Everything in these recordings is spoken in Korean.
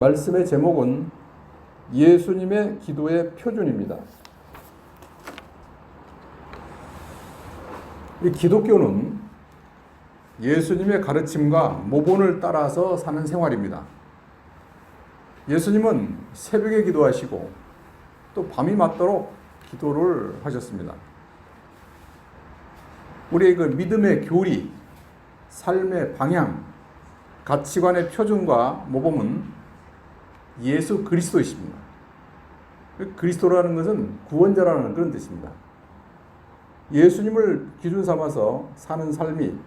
말씀의 제목은 예수님의 기도의 표준입니다. 이 기독교는 예수님의 가르침과 모본을 따라서 사는 생활입니다. 예수님은 새벽에 기도하시고 또 밤이 맞도록 기도를 하셨습니다. 우리의 그 믿음의 교리, 삶의 방향, 가치관의 표준과 모범은 예수 그리스도이십니다. 그리스도라는 것은 구원자라는 그런 뜻입니다. 예수님을 기준 삼아서 사는 삶이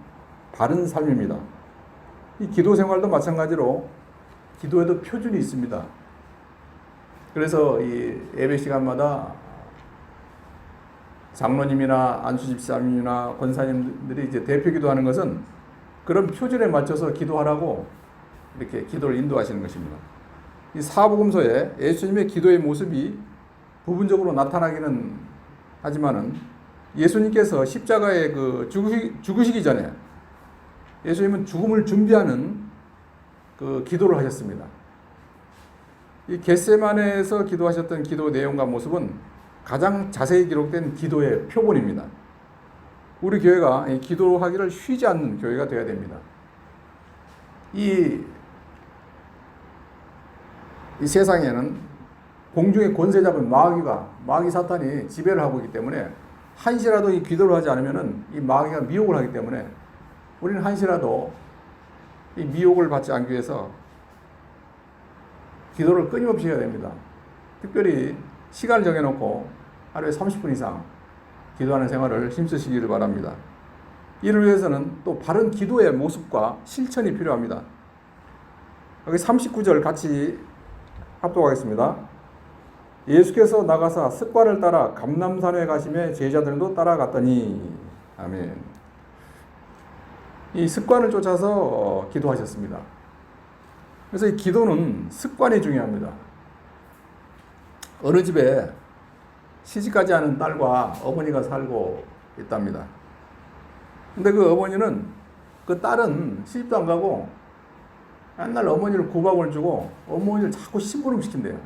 바른 삶입니다. 이 기도 생활도 마찬가지로 기도에도 표준이 있습니다. 그래서 이 예배 시간마다 장로님이나 안수집사님이나 권사님들이 이제 대표 기도하는 것은 그런 표준에 맞춰서 기도하라고 이렇게 기도를 인도하시는 것입니다. 이 사복음서에 예수님의 기도의 모습이 부분적으로 나타나기는 하지만은 예수님께서 십자가에 죽으시기 전에 예수님은 죽음을 준비하는 그 기도를 하셨습니다. 이 겟세마네에서 기도하셨던 기도 내용과 모습은 가장 자세히 기록된 기도의 표본입니다. 우리 교회가 기도하기를 쉬지 않는 교회가 되어야 됩니다. 이 세상에는 공중의 권세 잡은 마귀 사탄이 지배를 하고 있기 때문에 한시라도 이 기도를 하지 않으면은 이 마귀가 미혹을 하기 때문에 우리는 한시라도 이 미혹을 받지 않기 위해서 기도를 끊임없이 해야 됩니다. 특별히 시간을 정해놓고 하루에 30분 이상 기도하는 생활을 힘쓰시기를 바랍니다. 이를 위해서는 또 바른 기도의 모습과 실천이 필요합니다. 여기 39절 같이 합독하겠습니다. 예수께서 나가사 습관을 따라 감람산에 가심에 제자들도 따라갔더니 아멘. 이 습관을 쫓아서 기도하셨습니다. 그래서 이 기도는 습관이 중요합니다. 어느 집에 시집가지 않은 딸과 어머니가 살고 있답니다. 근데 그 어머니는 그 딸은 시집도 안 가고 맨날 어머니를 구박을 주고 어머니를 자꾸 심부름 시킨대요.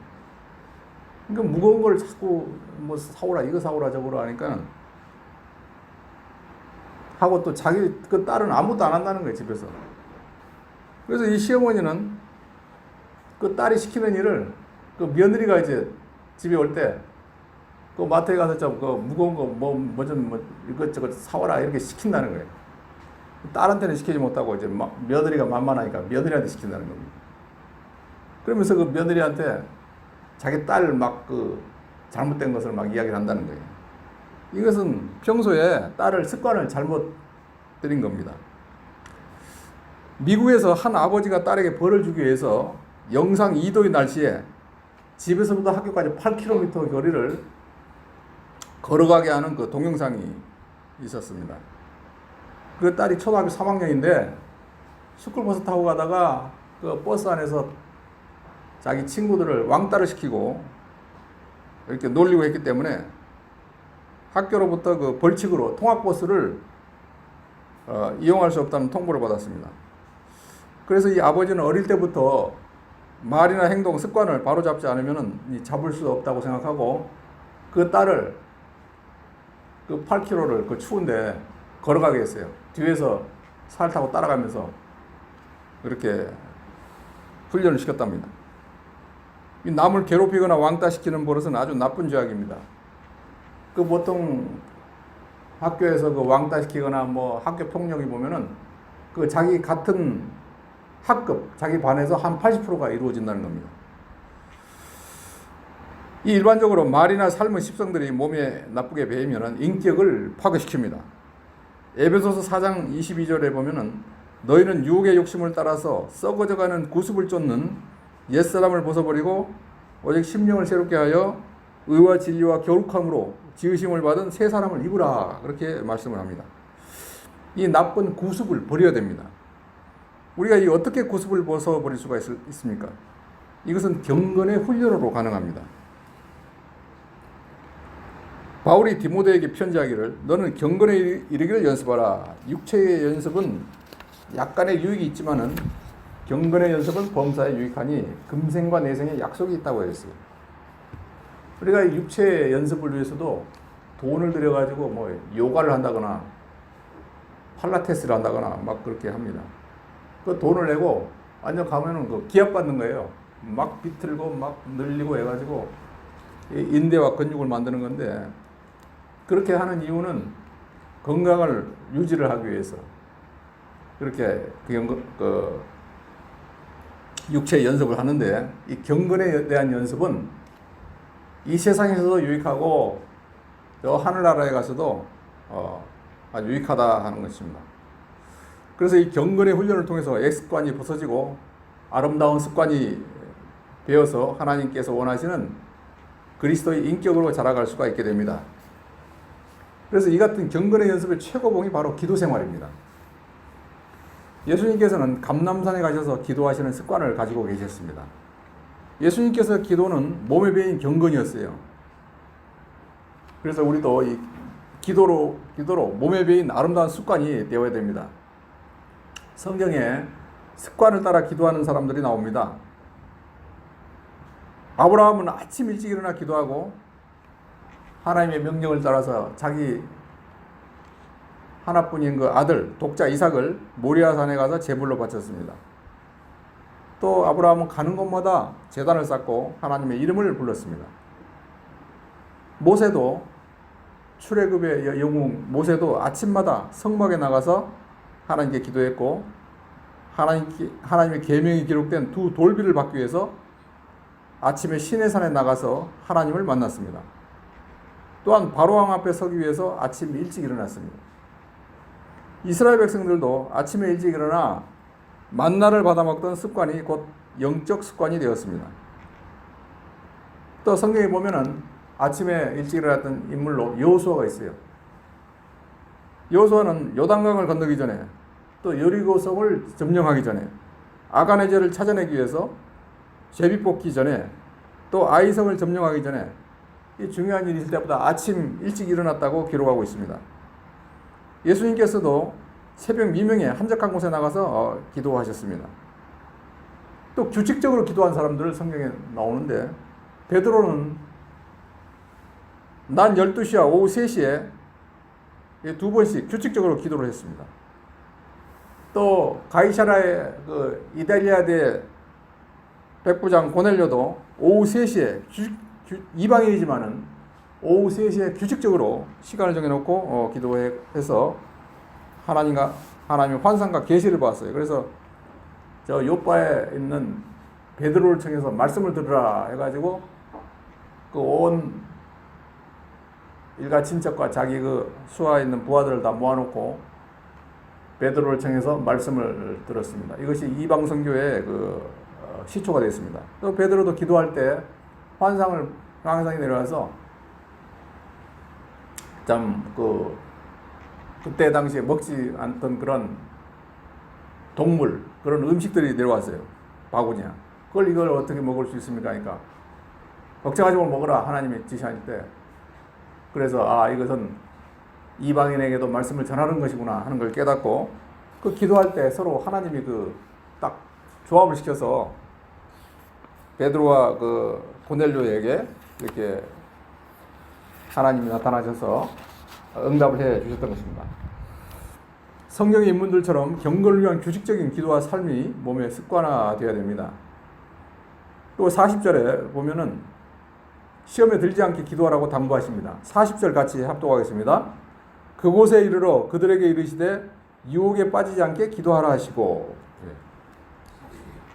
그러니까 무거운 걸 자꾸 뭐 사오라 이거 사오라 저거라 하니까 하고 또 자기 그 딸은 아무것도 안 한다는 거예요, 집에서. 그래서 이 시어머니는 그 딸이 시키는 일을 그 며느리가 이제 집에 올 때 그 마트에 가서 좀 그 무거운 거 뭐 좀 이것저것 사와라 이렇게 시킨다는 거예요. 딸한테는 시키지 못하고 이제 며느리가 만만하니까 며느리한테 시킨다는 겁니다. 그러면서 그 며느리한테 자기 딸 막 그 잘못된 것을 막 이야기를 한다는 거예요. 이것은 평소에 딸을 습관을 잘못 들인 겁니다. 미국에서 한 아버지가 딸에게 벌을 주기 위해서 영상 2도의 날씨에 집에서부터 학교까지 8km 거리를 걸어가게 하는 그 동영상이 있었습니다. 그 딸이 초등학교 3학년인데 스쿨버스 타고 가다가 그 버스 안에서 자기 친구들을 왕따를 시키고 이렇게 놀리고 했기 때문에 학교로부터 그 벌칙으로 통학버스를 이용할 수 없다는 통보를 받았습니다. 그래서 이 아버지는 어릴 때부터 말이나 행동, 습관을 바로잡지 않으면 잡을 수 없다고 생각하고 그 딸을 그 8km를 그 추운데 걸어가게 했어요. 뒤에서 살 타고 따라가면서 그렇게 훈련을 시켰답니다. 이 남을 괴롭히거나 왕따시키는 버릇은 아주 나쁜 죄악입니다. 그 보통 학교에서 그 왕따시키거나 뭐 학교 폭력이 보면은 그 자기 같은 학급, 자기 반에서 한 80%가 이루어진다는 겁니다. 이 일반적으로 말이나 삶의 습성들이 몸에 나쁘게 배이면은 인격을 파괴시킵니다. 에베소서 4장 22절에 보면은 너희는 유혹의 욕심을 따라서 썩어져가는 구습을 쫓는 옛사람을 벗어버리고 오직 심령을 새롭게 하여 의와 진리와 거룩함으로 지으심을 받은 새 사람을 입으라 그렇게 말씀을 합니다. 이 나쁜 구습을 버려야 됩니다. 우리가 이 어떻게 구습을 벗어버릴 수가 있습니까? 이것은 경건의 훈련으로 가능합니다. 바울이 디모데에게 편지하기를 너는 경건에 이르기를 연습하라. 육체의 연습은 약간의 유익이 있지만은 경건의 연습은 범사에 유익하니 금생과 내생에 약속이 있다고 했어요. 우리가 육체 연습을 위해서도 돈을 들여가지고 뭐 요가를 한다거나 팔라테스를 한다거나 막 그렇게 합니다. 그 돈을 내고 완전 가면은 그 기합 받는 거예요. 막 비틀고 막 늘리고 해가지고 인대와 근육을 만드는 건데, 그렇게 하는 이유는 건강을 유지를 하기 위해서 그렇게 그 육체 연습을 하는데, 이 경건에 대한 연습은 이 세상에서도 유익하고 저 하늘나라에 가서도 아주 유익하다 하는 것입니다. 그래서 이 경건의 훈련을 통해서 액습관이 벗어지고 아름다운 습관이 되어서 하나님께서 원하시는 그리스도의 인격으로 자라갈 수가 있게 됩니다. 그래서 이 같은 경건의 연습의 최고봉이 바로 기도 생활입니다. 예수님께서는 감람산에 가셔서 기도하시는 습관을 가지고 계셨습니다. 예수님께서 기도는 몸에 배인 경건이었어요. 그래서 우리도 이 기도로 몸에 배인 아름다운 습관이 되어야 됩니다. 성경에 습관을 따라 기도하는 사람들이 나옵니다. 아브라함은 아침 일찍 일어나 기도하고 하나님의 명령을 따라서 자기 하나뿐인 그 아들 독자 이삭을 모리아산에 가서 제물로 바쳤습니다. 또 아브라함은 가는 곳마다 제단을 쌓고 하나님의 이름을 불렀습니다. 모세도 출애굽의 영웅 모세도 아침마다 성막에 나가서 하나님께 기도했고, 하나님의 계명이 기록된 두 돌비를 받기 위해서 아침에 시내산에 나가서 하나님을 만났습니다. 또한 바로왕 앞에 서기 위해서 아침 일찍 일어났습니다. 이스라엘 백성들도 아침에 일찍 일어나 만나를 받아먹던 습관이 곧 영적 습관이 되었습니다. 또 성경에 보면은 아침에 일찍 일어났던 인물로 여호수아가 있어요. 여호수아는 요단강을 건너기 전에, 또 여리고성을 점령하기 전에, 아간의 죄를 찾아내기 위해서 제비 뽑기 전에, 또 아이성을 점령하기 전에 이 중요한 일이 있을 때보다 아침 일찍 일어났다고 기록하고 있습니다. 예수님께서도 새벽 미명에 한적한 곳에 나가서 기도하셨습니다. 또 규칙적으로 기도한 사람들을 성경에 나오는데, 베드로는 낮 12시와 오후 3시에 두 번씩 규칙적으로 기도를 했습니다. 또 가이사라의 그 이달리아대 백부장 고넬료도 오후 3시에 이방인이지만은 오후 3시에 규칙적으로 시간을 정해놓고 기도해서 하나님의 환상과 계시를 봤어요. 그래서 저 요바에 있는 베드로를 청해서 말씀을 들으라 해가지고 그 온 일가 친척과 자기 그 수하에 있는 부하들을 다 모아놓고 베드로를 청해서 말씀을 들었습니다. 이것이 이방 선교의 그 시초가 되었습니다. 또 베드로도 기도할 때 환상이 내려와서 참 그때 당시에 먹지 않던 그런 동물, 그런 음식들이 내려왔어요. 바구니야. 이걸 어떻게 먹을 수 있습니까? 그러니까 걱정하지 말고 먹으라 하나님이 지시하실 때, 그래서 이것은 이방인에게도 말씀을 전하는 것이구나 하는 걸 깨닫고, 그 기도할 때 서로 하나님이 딱 조합을 시켜서 베드로와 그 고넬료에게 이렇게 하나님이 나타나셔서 응답을 해 주셨던 것입니다. 성경의 인물들처럼 경건을 위한 규칙적인 기도와 삶이 몸에 습관화되어야 됩니다. 또 40절에 보면은 시험에 들지 않게 기도하라고 당부하십니다. 40절 같이 합독하겠습니다. 그곳에 이르러 그들에게 이르시되 유혹에 빠지지 않게 기도하라 하시고.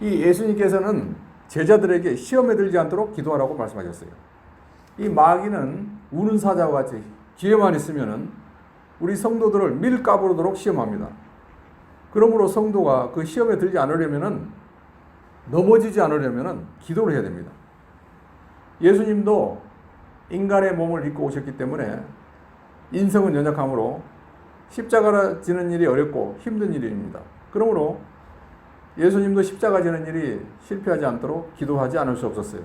이 예수님께서는 제자들에게 시험에 들지 않도록 기도하라고 말씀하셨어요. 이 마귀는 우는 사자와 같이 기회만 있으면은 우리 성도들을 밀가부르도록 시험합니다. 그러므로 성도가 그 시험에 들지 않으려면은, 넘어지지 않으려면은 기도를 해야 됩니다. 예수님도 인간의 몸을 입고 오셨기 때문에 인성은 연약하므로 십자가를 지는 일이 어렵고 힘든 일입니다. 그러므로 예수님도 십자가 지는 일이 실패하지 않도록 기도하지 않을 수 없었어요.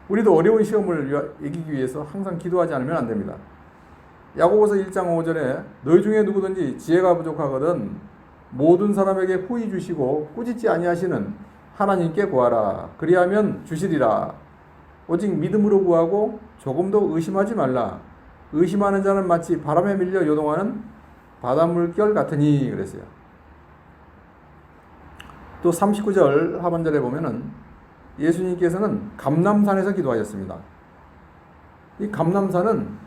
우리도 어려운 시험을 이기기 위해서 항상 기도하지 않으면 안 됩니다. 야고보서 1장 5절에 너희 중에 누구든지 지혜가 부족하거든 모든 사람에게 후히 주시고 꾸짖지 아니하시는 하나님께 구하라. 그리하면 주시리라. 오직 믿음으로 구하고 조금도 의심하지 말라. 의심하는 자는 마치 바람에 밀려 요동하는 바닷물결 같으니 그랬어요. 또 39절 하반절에 보면은 예수님께서는 감람산에서 기도하셨습니다. 이 감람산은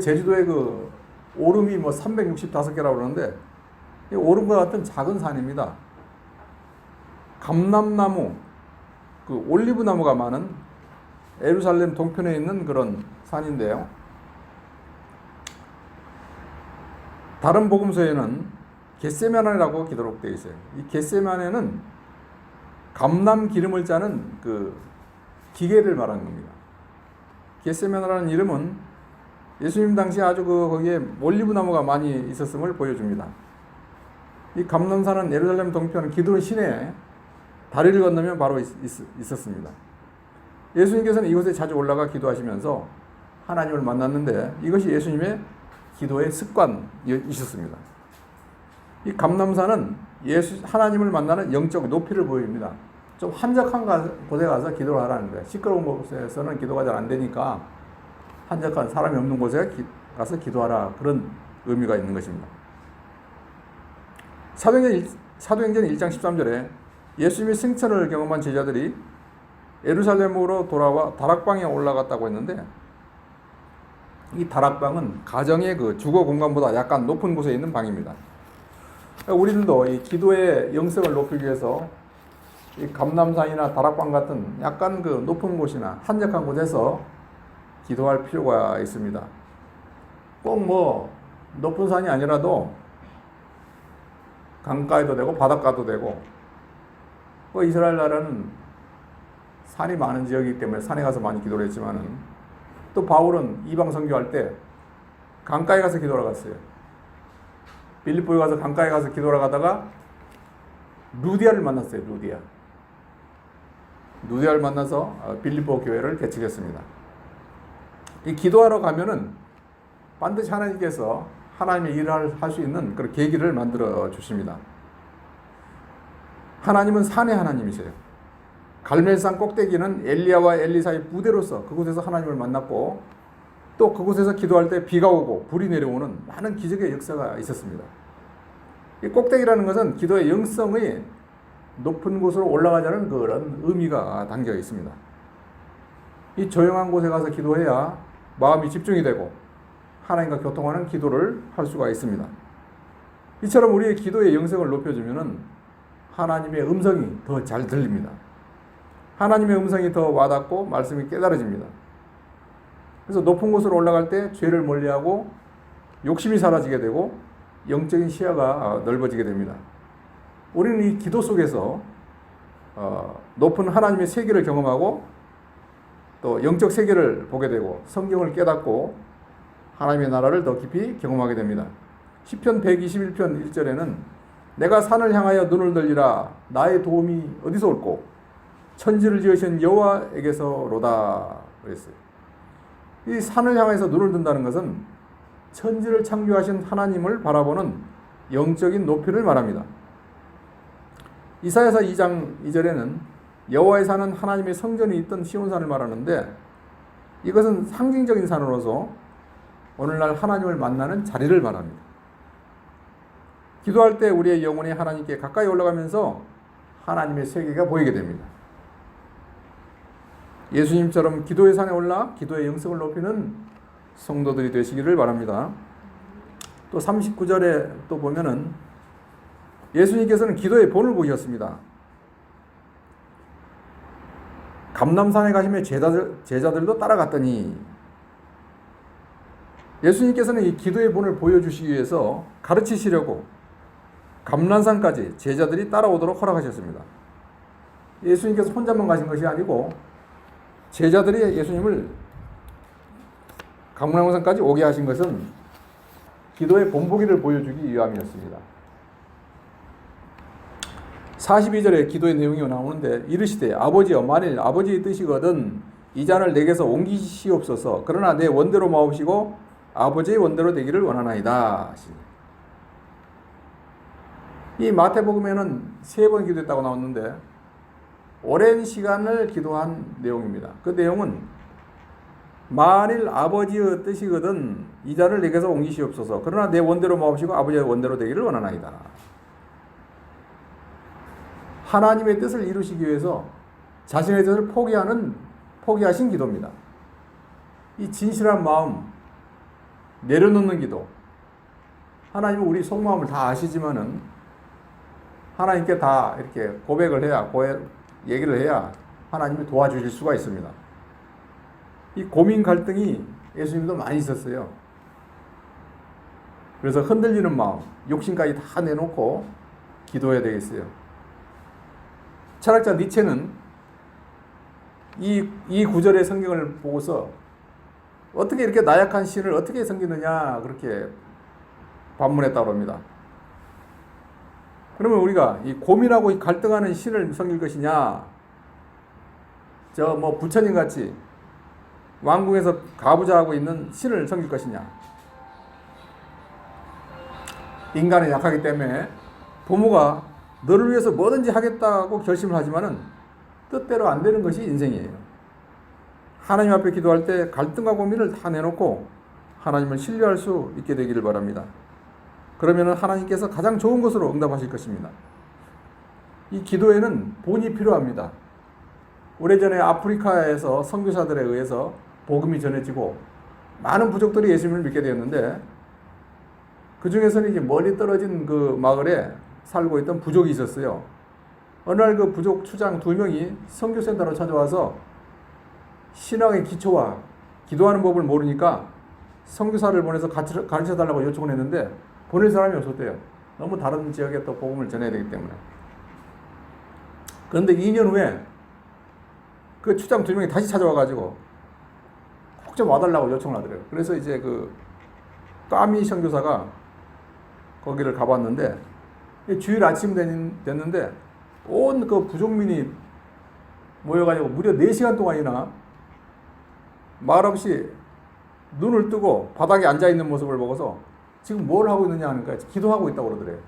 제주도에 그 오름이 뭐 365개라고 그러는데 이 오름과 같은 작은 산입니다. 감람나무, 그 올리브 나무가 많은 예루살렘 동편에 있는 그런 산인데요. 다른 복음서에는 겟세마네라고 기록되어 있어요. 이 겟세마네는 감람 기름을 짜는 그 기계를 말하는 겁니다. 겟세마네라는 이름은 예수님 당시 아주 거기에 올리브 나무가 많이 있었음을 보여줍니다. 이 감람산은 예루살렘 동편 기드론 시내에 다리를 건너면 바로 있었습니다. 예수님께서는 이곳에 자주 올라가 기도하시면서 하나님을 만났는데 이것이 예수님의 기도의 습관이셨습니다. 이 감람산은 하나님을 만나는 영적 높이를 보입니다. 좀 한적한 곳에 가서 기도를 하라는 거예요. 시끄러운 곳에서는 기도가 잘 안 되니까 한적한 사람이 없는 곳에 가서 기도하라, 그런 의미가 있는 것입니다. 사도행전 1장 13절에 예수님의 승천을 경험한 제자들이 예루살렘으로 돌아와 다락방에 올라갔다고 했는데, 이 다락방은 가정의 그 주거 공간보다 약간 높은 곳에 있는 방입니다. 우리들도 이 기도의 영성을 높이기 위해서 이 감람산이나 다락방 같은 약간 그 높은 곳이나 한적한 곳에서 기도할 필요가 있습니다. 꼭 뭐 높은 산이 아니라도 강가에도 되고 바닷가도 되고, 이스라엘 나라는 산이 많은 지역이기 때문에 산에 가서 많이 기도를 했지만은, 또 바울은 이방 선교할 때 강가에 가서 기도하러 갔어요. 빌립보에 가서 강가에 가서 기도하러 가다가 루디아를 만났어요. 루디아를 만나서 빌립보 교회를 개척했습니다. 이 기도하러 가면은 반드시 하나님께서 하나님의 일을 할 수 있는 그런 계기를 만들어 주십니다. 하나님은 산의 하나님이세요. 갈멜산 꼭대기는 엘리야와 엘리사의 부대로서 그곳에서 하나님을 만났고, 또 그곳에서 기도할 때 비가 오고 불이 내려오는 많은 기적의 역사가 있었습니다. 이 꼭대기라는 것은 기도의 영성의 높은 곳으로 올라가자는 그런 의미가 담겨 있습니다. 이 조용한 곳에 가서 기도해야 마음이 집중이 되고 하나님과 교통하는 기도를 할 수가 있습니다. 이처럼 우리의 기도의 영성을 높여주면 하나님의 음성이 더 잘 들립니다. 하나님의 음성이 더 와닿고 말씀이 깨달아집니다. 그래서 높은 곳으로 올라갈 때 죄를 멀리하고 욕심이 사라지게 되고 영적인 시야가 넓어지게 됩니다. 우리는 이 기도 속에서 높은 하나님의 세계를 경험하고 또 영적 세계를 보게 되고 성경을 깨닫고 하나님의 나라를 더 깊이 경험하게 됩니다. 시편 121편 1절에는 내가 산을 향하여 눈을 들리라, 나의 도움이 어디서 올꼬? 천지를 지으신 여호와에게서로다 그랬어요. 이 산을 향해서 눈을 든다는 것은 천지를 창조하신 하나님을 바라보는 영적인 높이를 말합니다. 이사야서 2장 2절에는 여호와의 산은 하나님의 성전이 있던 시온산을 말하는데, 이것은 상징적인 산으로서 오늘날 하나님을 만나는 자리를 말합니다. 기도할 때 우리의 영혼이 하나님께 가까이 올라가면서 하나님의 세계가 보이게 됩니다. 예수님처럼 기도의 산에 올라 기도의 영성을 높이는 성도들이 되시기를 바랍니다. 또 39절에 또 보면은 예수님께서는 기도의 본을 보셨습니다. 감람산에 가시며 제자들도 따라갔더니, 예수님께서는 이 기도의 본을 보여주시기 위해서 가르치시려고 감람산까지 제자들이 따라오도록 허락하셨습니다. 예수님께서 혼자만 가신 것이 아니고 제자들이 예수님을 감람산까지 오게 하신 것은 기도의 본보기를 보여주기 위함이었습니다. 42절에 기도의 내용이 나오는데, 이르시되 아버지여, 만일 아버지의 뜻이거든 이 잔을 내게서 옮기시옵소서. 그러나 내 원대로 마옵시고 아버지의 원대로 되기를 원하나이다. 이 마태복음에는 3번 기도했다고 나왔는데 오랜 시간을 기도한 내용입니다. 그 내용은 만일 아버지의 뜻이거든 이 자를 내게서 옮기시옵소서. 그러나 내 원대로 마옵시고 아버지의 원대로 되기를 원하나이다. 하나님의 뜻을 이루시기 위해서 자신의 뜻을 포기하신 기도입니다. 이 진실한 마음, 내려놓는 기도. 하나님은 우리 속마음을 다 아시지만은 하나님께 다 이렇게 고백을 해야, 얘기를 해야 하나님이 도와주실 수가 있습니다. 이 고민 갈등이 예수님도 많이 있었어요. 그래서 흔들리는 마음, 욕심까지 다 내놓고 기도해야 되겠어요. 철학자 니체는 이 구절의 성경을 보고서 어떻게 이렇게 나약한 신을 어떻게 섬기느냐 그렇게 반문했다고 합니다. 그러면 우리가 이 고민하고 갈등하는 신을 섬길 것이냐, 저 뭐 부처님 같이 왕궁에서 가부좌하고 있는 신을 섬길 것이냐. 인간은 약하기 때문에 부모가 너를 위해서 뭐든지 하겠다고 결심을 하지만은 뜻대로 안 되는 것이 인생이에요. 하나님 앞에 기도할 때 갈등과 고민을 다 내놓고 하나님을 신뢰할 수 있게 되기를 바랍니다. 그러면 하나님께서 가장 좋은 것으로 응답하실 것입니다. 이 기도에는 본이 필요합니다. 오래전에 아프리카에서 선교사들에 의해서 복음이 전해지고 많은 부족들이 예수님을 믿게 되었는데 그 중에서는 이제 멀리 떨어진 그 마을에 살고 있던 부족이 있었어요. 어느 날 그 부족 추장 2명이 선교센터로 찾아와서 신앙의 기초와 기도하는 법을 모르니까 선교사를 보내서 가르쳐달라고 요청을 했는데 보낼 사람이 없었대요. 너무 다른 지역에 또 복음을 전해야 되기 때문에. 그런데 2년 후에 그 추장 2명이 다시 찾아와가지고 꼭 좀 와달라고 요청을 하더래요. 그래서 이제 그 까미 선교사가 거기를 가봤는데 주일 아침 됐는데 온 그 부족민이 모여가지고 무려 4시간 동안이나 말없이 눈을 뜨고 바닥에 앉아있는 모습을 보고서 지금 뭘 하고 있느냐 하니까 기도하고 있다고 그러더래요.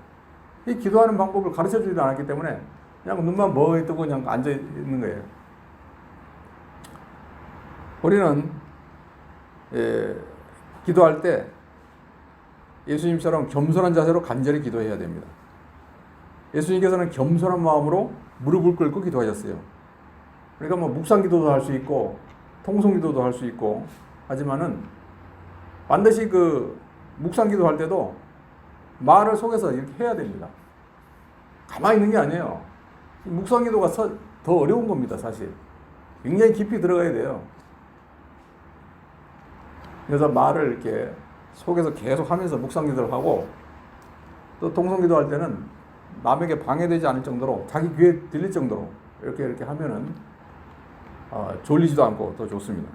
이 기도하는 방법을 가르쳐 주지도 않았기 때문에 그냥 눈만 멍하니 뜨고 그냥 앉아있는 거예요. 우리는 기도할 때 예수님처럼 겸손한 자세로 간절히 기도해야 됩니다. 예수님께서는 겸손한 마음으로 무릎을 꿇고 기도하셨어요. 그러니까 뭐 묵상 기도도 할 수 있고 통성 기도도 할 수 있고 하지만은 반드시 그 묵상 기도할 때도 말을 속에서 이렇게 해야 됩니다. 가만히 있는 게 아니에요. 묵상 기도가 더 어려운 겁니다, 사실. 굉장히 깊이 들어가야 돼요. 그래서 말을 이렇게 속에서 계속 하면서 묵상 기도를 하고 또 통성 기도할 때는 남에게 방해되지 않을 정도로 자기 귀에 들릴 정도로 이렇게 하면은 졸리지도 않고 더 좋습니다.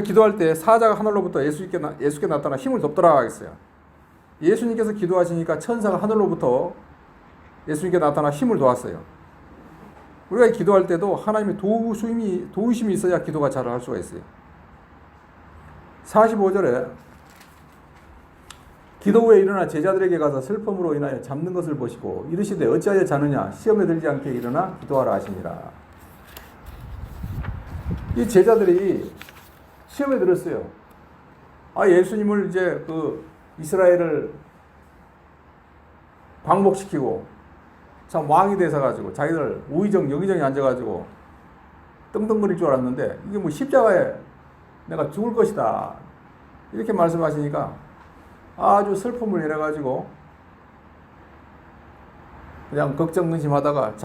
기도할 때 사자가 하늘로부터 예수께 나타나 힘을 돕더라 하겠어요. 예수님께서 기도하시니까 천사가 하늘로부터 예수님께 나타나 힘을 도왔어요. 우리가 기도할 때도 하나님의 도우심이 있어야 기도가 잘 할 수가 있어요. 45절에 기도 후에 일어나 제자들에게 가서 슬픔으로 인하여 잠든 것을 보시고 이르시되 어찌하여 자느냐 시험에 들지 않게 일어나 기도하라 하시니라. 이 제자들이 시험에 들었어요. 예수님을 이제 그 이스라엘을 광복시키고 참 왕이 되서 가지고 자기들 우의정 여기정에 앉아가지고 떵떵거릴 줄 알았는데 이게 뭐 십자가에 내가 죽을 것이다 이렇게 말씀하시니까 아주 슬픔을 인해가지고 그냥 걱정 근심하다가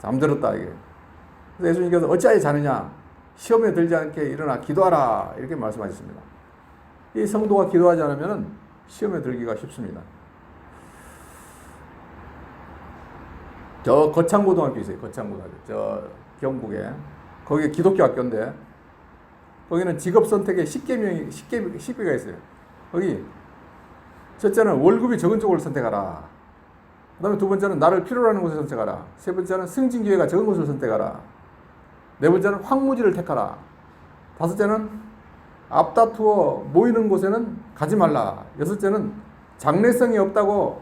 잠들었다 이게. 그래서 예수님께서 어찌하여 자느냐 시험에 들지 않게 일어나 기도하라 이렇게 말씀하셨습니다. 이 성도가 기도하지 않으면 시험에 들기가 쉽습니다. 저 거창고등학교 있어요. 거창고등학교 저 경북에 거기 기독교 학교인데 거기는 직업 선택에 10개가 있어요. 거기 첫째는 월급이 적은 쪽을 선택하라. 그 다음에 두 번째는 나를 필요로 하는 곳을 선택하라. 세 번째는 승진 기회가 적은 곳을 선택하라. 네 번째는 황무지를 택하라. 다섯째는 앞다투어 모이는 곳에는 가지 말라. 여섯째는 장래성이 없다고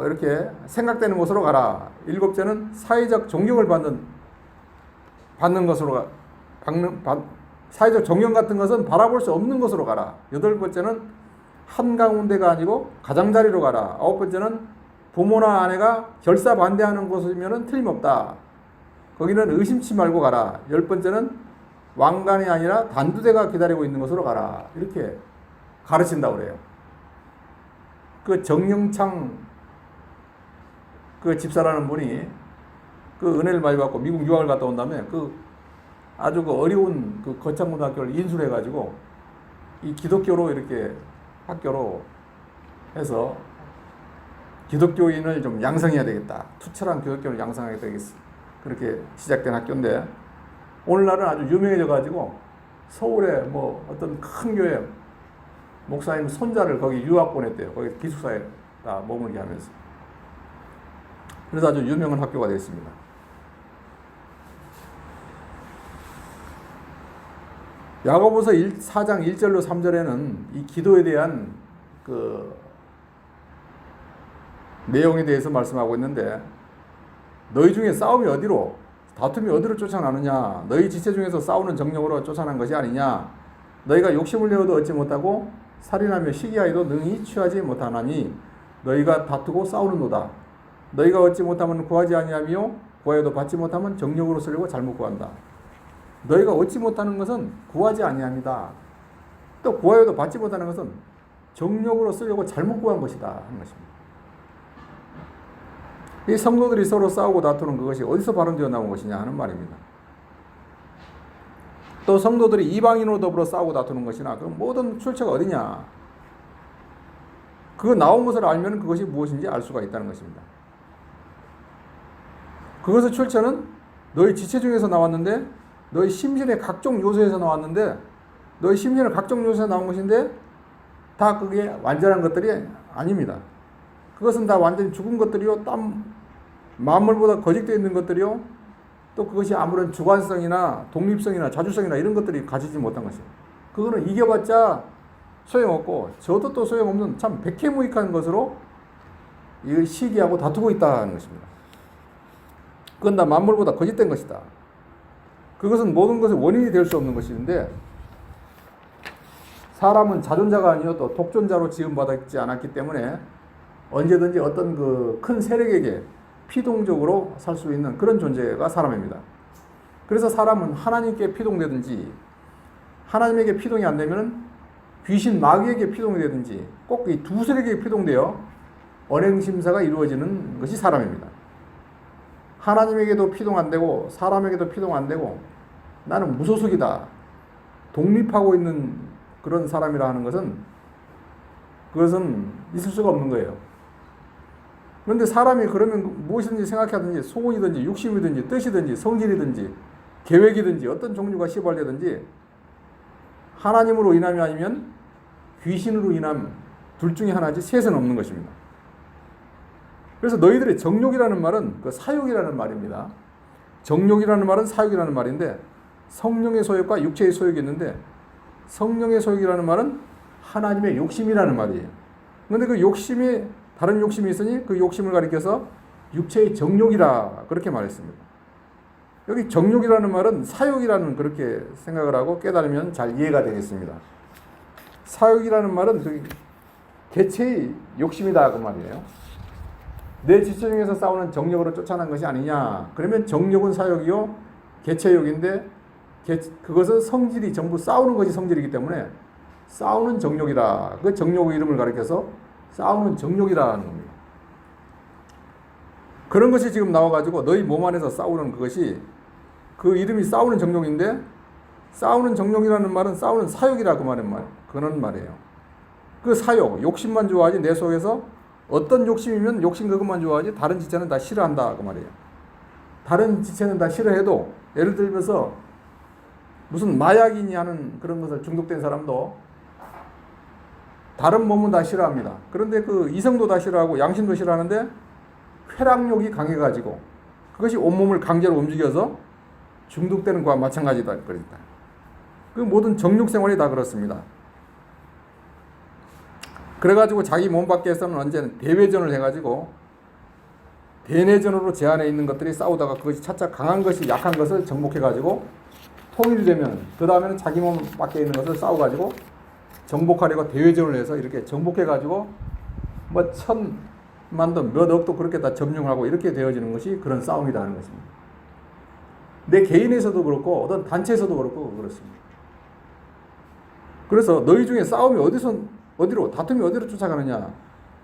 이렇게 생각되는 곳으로 가라. 7째는 사회적 존경을 받는 것으로 사회적 존경 같은 것은 바라볼 수 없는 것으로 가라. 8번째는 한가운데가 아니고 가장자리로 가라. 9번째는 부모나 아내가 결사 반대하는 곳이면 틀림없다. 거기는 의심치 말고 가라. 10번째는 왕관이 아니라 단두대가 기다리고 있는 곳으로 가라. 이렇게 가르친다고 그래요. 그 정영창 그 집사라는 분이 그 은혜를 많이 받고 미국 유학을 갔다 온 다음에 그 아주 그 어려운 그 거창고등학교를 인수해가지고 이 기독교로 이렇게 학교로 해서 기독교인을 좀 양성해야 되겠다. 투철한 기독교를 양성해야 되겠어. 그렇게 시작된 학교인데 오늘날은 아주 유명해져가지고 서울에 뭐 어떤 큰 교회 목사님 손자를 거기 유학 보냈대요. 거기 기숙사에다 머물게 하면서. 그래서 아주 유명한 학교가 되었습니다. 야고보서 4장 1절로 3절에는 이 기도에 대한 그 내용에 대해서 말씀하고 있는데 너희 중에 싸움이 어디로 다툼이 어디로 쫓아나느냐 너희 지체 중에서 싸우는 정령으로 쫓아난 것이 아니냐 너희가 욕심을 내어도 얻지 못하고 살인하며 시기하여도 능히 취하지 못하나니 너희가 다투고 싸우는도다. 너희가 얻지 못하면 구하지 아니하며 구하여도 받지 못하면 정령으로 쓰려고 잘못 구한다. 너희가 얻지 못하는 것은 구하지 아니합니다. 또 구하여도 받지 못하는 것은 정령으로 쓰려고 잘못 구한 것이다 하는 것입니다. 이 성도들이 서로 싸우고 다투는 그것이 어디서 발언되어 나온 것이냐 하는 말입니다. 또 성도들이 이방인으로 더불어 싸우고 다투는 것이나 그 모든 출처가 어디냐? 그거 나온 것을 알면 그것이 무엇인지 알 수가 있다는 것입니다. 그것의 출처는 너희 지체 중에서 나왔는데 너희 심신의 각종 요소에서 나왔는데 너희 심신의 각종 요소에서 나온 것인데 다 그게 완전한 것들이 아닙니다. 그것은 다 완전히 죽은 것들이요 만물보다 거짓되어 있는 것들이요 또 그것이 아무런 주관성이나 독립성이나 자주성이나 이런 것들이 가지지 못한 것이에요. 그거는 이겨봤자 소용없고 저도 또 소용없는 참 백해무익한 것으로 이걸 시기하고 다투고 있다는 것입니다. 그건 다 만물보다 거짓된 것이다. 그것은 모든 것의 원인이 될 수 없는 것인데 사람은 자존자가 아니요 또 독존자로 지음받았지 않았기 때문에 언제든지 어떤 그 큰 세력에게 피동적으로 살 수 있는 그런 존재가 사람입니다. 그래서 사람은 하나님께 피동되든지 하나님에게 피동이 안 되면 귀신 마귀에게 피동이 되든지 꼭 이 두 세력에게 피동되어 언행심사가 이루어지는 것이 사람입니다. 하나님에게도 피동 안 되고 사람에게도 피동 안 되고 나는 무소속이다. 독립하고 있는 그런 사람이라 하는 그것은 있을 수가 없는 거예요. 그런데 사람이 그러면 무엇이든지 생각하든지 소원이든지 욕심이든지 뜻이든지 성질이든지 계획이든지 어떤 종류가 시발되든지 하나님으로 인함이 아니면 귀신으로 인함 둘 중에 하나지 셋은 없는 것입니다. 그래서 너희들의 정욕이라는 말은 그 사욕이라는 말입니다. 정욕이라는 말은 사욕이라는 말인데 성령의 소욕과 육체의 소욕이 있는데 성령의 소욕이라는 말은 하나님의 욕심이라는 말이에요. 그런데 그 욕심이 다른 욕심이 있으니 그 욕심을 가리켜서 육체의 정욕이라 그렇게 말했습니다. 여기 정욕이라는 말은 사욕이라는 그렇게 생각을 하고 깨달으면 잘 이해가 되겠습니다. 사욕이라는 말은 그 개체의 욕심이다 그 말이에요. 내 지체 중에서 싸우는 정욕으로 쫓아난 것이 아니냐. 그러면 정욕은 사욕이요 개체욕인데 그것은 성질이 전부 싸우는 것이 성질이기 때문에 싸우는 정욕이라. 그 정욕의 이름을 가리켜서 싸우는 정욕이라는 겁니다. 그런 것이 지금 나와가지고 너희 몸 안에서 싸우는 그것이 그 이름이 싸우는 정욕인데 싸우는 정욕이라는 말은 싸우는 사욕이라 그런 말이에요. 그 사욕, 욕심만 좋아하지 내 속에서 어떤 욕심이면 욕심 그것만 좋아하지 다른 지체는 다 싫어한다 그 말이에요. 다른 지체는 다 싫어해도 예를 들면서 무슨 마약이니 하는 그런 것을 중독된 사람도 다른 몸은 다 싫어합니다. 그런데 그 이성도 다 싫어하고 양심도 싫어하는데 쾌락욕이 강해가지고 그것이 온몸을 강제로 움직여서 중독되는 것과 마찬가지다. 그 모든 정욕 생활이 다 그렇습니다. 그래가지고 자기 몸 밖에서는 언제는 대외전을 해가지고 대내전으로 제 안에 있는 것들이 싸우다가 그것이 차차 강한 것이 약한 것을 정복해가지고 통일이 되면 그 다음에는 자기 몸 밖에 있는 것을 싸워가지고 정복하려고 대외전을 해서 이렇게 정복해가지고 뭐 천만도 몇 억도 그렇게 다 점령하고 이렇게 되어지는 것이 그런 싸움이다 하는 것입니다. 내 개인에서도 그렇고 어떤 단체에서도 그렇고 그렇습니다. 그래서 너희 중에 싸움이 어디로 다툼이 어디로 쫓아가느냐?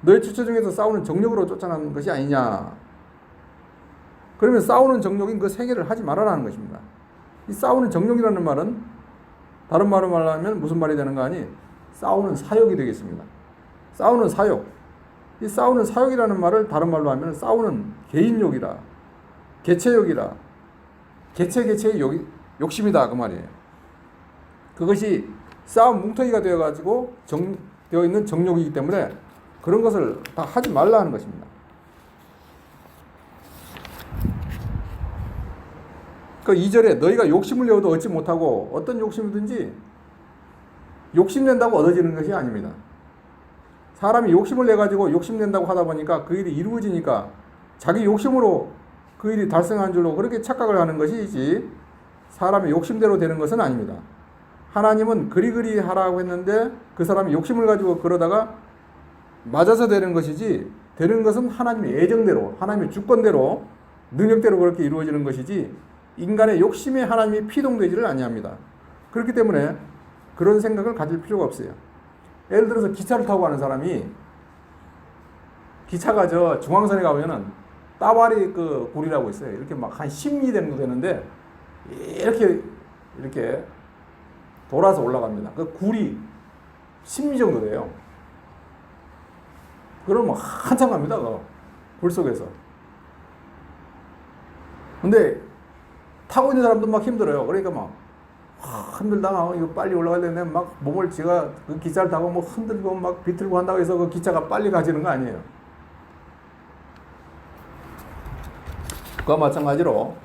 너희 주체 중에서 싸우는 정력으로 쫓아가는 것이 아니냐? 그러면 싸우는 정력인 그 세계를 하지 말아라는 것입니다. 이 싸우는 정력이라는 말은 다른 말로 말하면 무슨 말이 되는 거 아니? 싸우는 사욕이 되겠습니다. 싸우는 사욕. 이 싸우는 사욕이라는 말을 다른 말로 하면 싸우는 개인욕이라, 개체욕이라, 개체의 욕심이다 그 말이에요. 그것이 싸움 뭉텅이가 되어가지고 되어 있는 정욕이기 때문에 그런 것을 다 하지 말라 하는 것입니다. 그 2절에 너희가 욕심을 내어도 얻지 못하고 어떤 욕심이든지 욕심낸다고 얻어지는 것이 아닙니다. 사람이 욕심을 내가지고 욕심낸다고 하다 보니까 그 일이 이루어지니까 자기 욕심으로 그 일이 달성한 줄로 그렇게 착각을 하는 것이지 사람의 욕심대로 되는 것은 아닙니다. 하나님은 그리그리 하라고 했는데 그 사람이 욕심을 가지고 그러다가 맞아서 되는 것이지 되는 것은 하나님의 예정대로 하나님의 주권대로 능력대로 그렇게 이루어지는 것이지 인간의 욕심에 하나님이 피동되지를 아니합니다. 그렇기 때문에 그런 생각을 가질 필요가 없어요. 예를 들어서 기차를 타고 가는 사람이 기차가 저 중앙선에 가면은 따바리 그 굴이라고 있어요. 이렇게 막 한 10리 정도 되는데 이렇게 돌아서 올라갑니다. 그 굴이 10리 정도 돼요. 그러면 한참 갑니다. 그 굴 속에서. 근데 타고 있는 사람도 막 힘들어요. 그러니까 막 힘들다. 이거 빨리 올라가려면 막 몸을 제가 그 기차를 타고 뭐 흔들고 막 비틀고 한다고 해서 그 기차가 빨리 가지는 거 아니에요. 그와 마찬가지로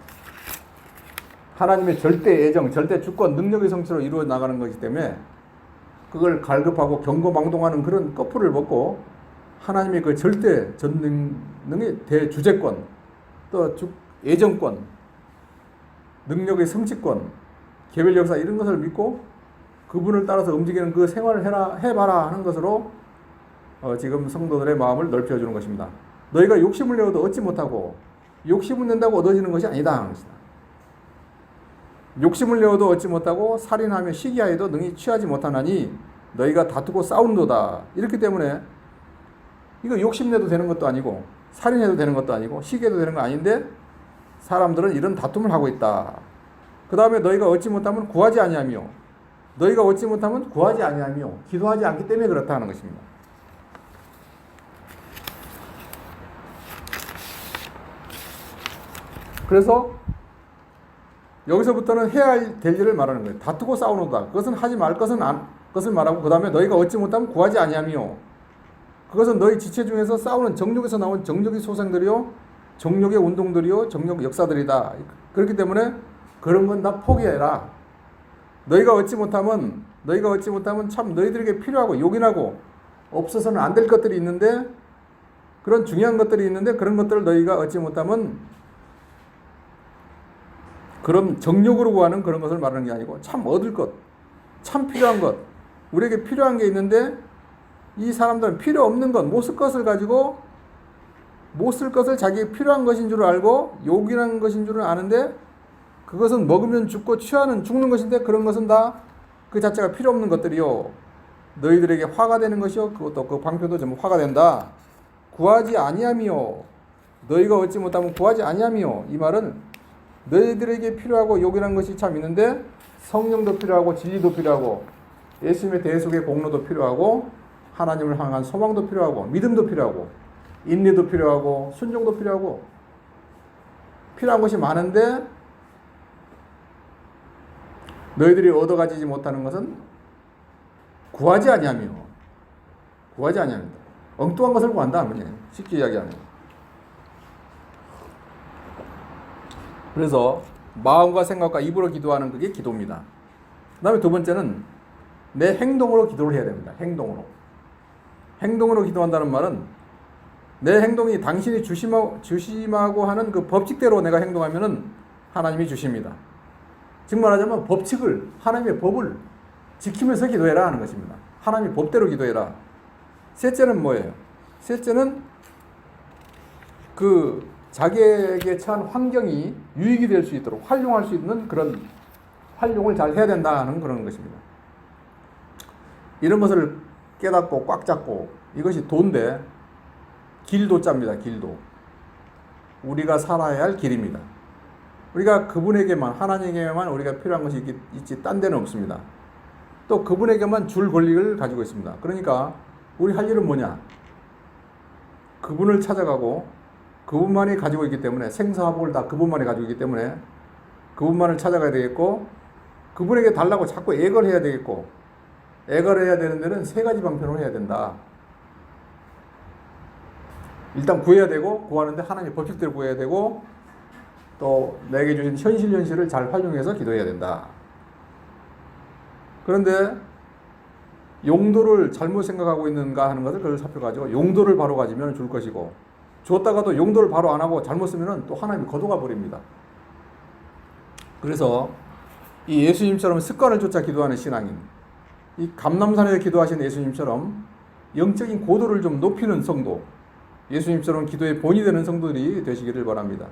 하나님의 절대 예정, 절대 주권, 능력의 성취로 이루어 나가는 것이기 때문에 그걸 갈급하고 경고망동하는 그런 꺼풀을 벗고 하나님의 그 절대 전능의 대주재권, 또 예정권, 능력의 성취권, 개별 역사 이런 것을 믿고 그분을 따라서 움직이는 그 생활을 해봐라 하는 것으로 지금 성도들의 마음을 넓혀주는 것입니다. 너희가 욕심을 내어도 얻지 못하고 욕심을 낸다고 얻어지는 것이 아니다 하는 것이다. 욕심을 내어도 얻지 못하고 살인하며 시기하여도 능히 취하지 못하나니 너희가 다투고 싸운도다. 이렇기 때문에 이거 욕심내도 되는 것도 아니고 살인해도 되는 것도 아니고 시기해도 되는 거 아닌데 사람들은 이런 다툼을 하고 있다. 그 다음에 너희가 얻지 못하면 구하지 아니하며 너희가 얻지 못하면 구하지 아니하며 기도하지 않기 때문에 그렇다 하는 것입니다. 그래서 여기서부터는 해야 될 일을 말하는 거예요. 다투고 싸우노다. 그것은 하지 말 것을 말하고 그 다음에 너희가 얻지 못하면 구하지 아니하며 그것은 너희 지체 중에서 싸우는 정욕에서 나온 정욕의 소생들이요 정욕의 운동들이요 정욕 역사들이다. 그렇기 때문에 그런 건 다 포기해라. 너희가 얻지 못하면 참 너희들에게 필요하고 요긴하고 없어서는 안 될 것들이 있는데 그런 중요한 것들이 있는데 그런 것들을 너희가 얻지 못하면 그런 정욕으로 구하는 그런 것을 말하는 게 아니고 참 얻을 것, 참 필요한 것, 우리에게 필요한 게 있는데 이 사람들은 필요 없는 것, 못 쓸 것을 가지고 못 쓸 것을 자기에게 필요한 것인 줄 알고 요긴한 것인 줄은 아는데 그것은 먹으면 죽고 취하는 죽는 것인데 그런 것은 다 그 자체가 필요 없는 것들이요. 너희들에게 화가 되는 것이요. 그것도 그 방표도 전부 화가 된다. 구하지 아니하며 너희가 얻지 못하면 구하지 아니하며 이 말은 너희들에게 필요하고 요긴한 것이 참 있는데 성령도 필요하고 진리도 필요하고 예수님의 대속의 공로도 필요하고 하나님을 향한 소망도 필요하고 믿음도 필요하고 인내도 필요하고 순종도 필요하고 필요한 것이 많은데 너희들이 얻어가지지 못하는 것은 구하지 아니하며 엉뚱한 것을 구한다 하면 쉽게 이야기하면 그래서 마음과 생각과 입으로 기도하는 그게 기도입니다. 그 다음에 두 번째는 내 행동으로 기도를 해야 됩니다. 행동으로. 행동으로 기도한다는 말은 내 행동이 당신이 주심하고 하는 그 법칙대로 내가 행동하면은 하나님이 주십니다. 즉 말하자면 법칙을, 하나님의 법을 지키면서 기도해라 하는 것입니다. 하나님의 법대로 기도해라. 셋째는 뭐예요? 셋째는 그 자기에게 처한 환경이 유익이 될 수 있도록 활용할 수 있는 그런 활용을 잘 해야 된다는 그런 것입니다. 이런 것을 깨닫고 꽉 잡고 이것이 도인데 길도자입니다. 길도. 우리가 살아야 할 길입니다. 우리가 그분에게만, 하나님에게만 우리가 필요한 것이 있지 딴 데는 없습니다. 또 그분에게만 줄 권리를 가지고 있습니다. 그러니까 우리 할 일은 뭐냐? 그분을 찾아가고 그분만이 가지고 있기 때문에 생사화복을 다 그분만이 가지고 있기 때문에 그분만을 찾아가야 되겠고 그분에게 달라고 자꾸 애걸 해야 되겠고 애걸 해야 되는 데는 세 가지 방편으로 해야 된다. 일단 구해야 되고 구하는데 하나님의 법칙대로 구해야 되고 또 내게 주신 현실을 잘 활용해서 기도해야 된다. 그런데 용도를 잘못 생각하고 있는가 하는 것을 그걸 살펴가지고 용도를 바로 가지면 줄 것이고 줬다가도 용도를 바로 안 하고 잘못 쓰면 또 하나님이 거둬가 버립니다. 그래서 이 예수님처럼 습관을 쫓아 기도하는 신앙인, 이 감람산에서 기도하신 예수님처럼 영적인 고도를 좀 높이는 성도, 예수님처럼 기도의 본이 되는 성도들이 되시기를 바랍니다.